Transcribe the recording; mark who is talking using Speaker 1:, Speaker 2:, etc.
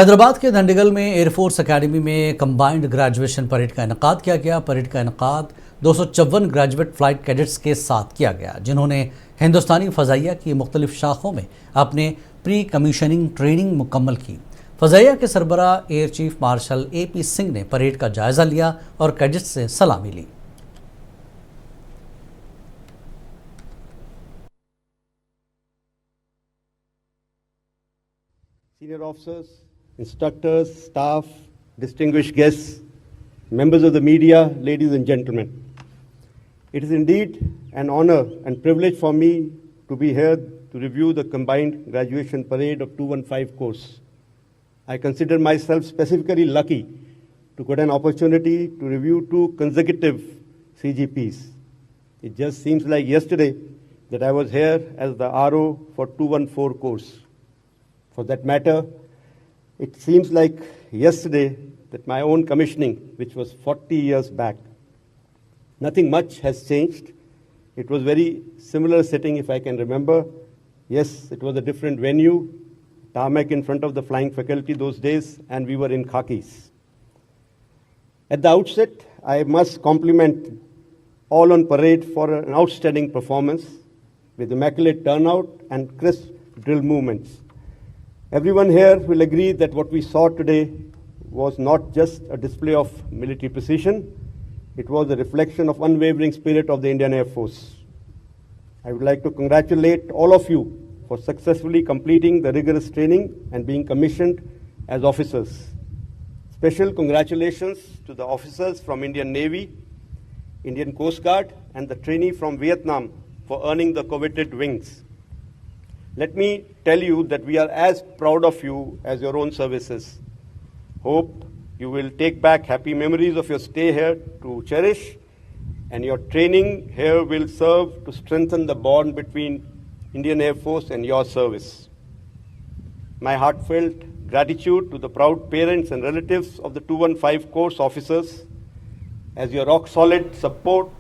Speaker 1: हैदराबाद के दंडिगल में air force academy में कंबाइंड ग्रेजुएशन परेड का इनेकाद किया गया। परेड का इनेकाद 254 ग्रेजुएट फ्लाइट कैडेट्स के साथ किया गया, जिन्होंने हिंदुस्तानी फ़ज़ाइया की मुख्तलिफ शाखों में अपने प्री कमीशनिंग ट्रेनिंग मुकम्मल की। फ़ज़ाइया के सरबराह air chief marshal A.P Singh ने परेड का जायज़ा लिया और कैडेट्स से सलामी ली।
Speaker 2: Senior officers, instructors, staff, distinguished guests, members of the media, ladies and gentlemen. It is indeed an honor and privilege for me to be here to review the combined graduation parade of 215 course. I consider myself specifically lucky to get an opportunity to review 2 consecutive CGPs. It just seems like yesterday that I was here as the RO for 214 course. For that matter, it seems like yesterday that my own commissioning, which was 40 years back, nothing much has changed. It was very similar setting, if I can remember. Yes, it was a different venue, tarmac in front of the flying faculty those days, and we were in khakis. At the outset, I must compliment all on parade for an outstanding performance with immaculate turnout and crisp drill movements. Everyone here will agree that what we saw today was not just a display of military precision, it was a reflection of unwavering spirit of the Indian Air Force. I would like to congratulate all of you for successfully completing the rigorous training and being commissioned as officers. Special congratulations to the officers from Indian Navy, Indian Coast Guard, and the trainee from Vietnam for earning the coveted wings. Let me tell you that we are as proud of you as your own services. Hope you will take back happy memories of your stay here to cherish, and your training here will serve to strengthen the bond between Indian Air Force and your service. My heartfelt gratitude to the proud parents and relatives of the 215 course officers as your rock-solid support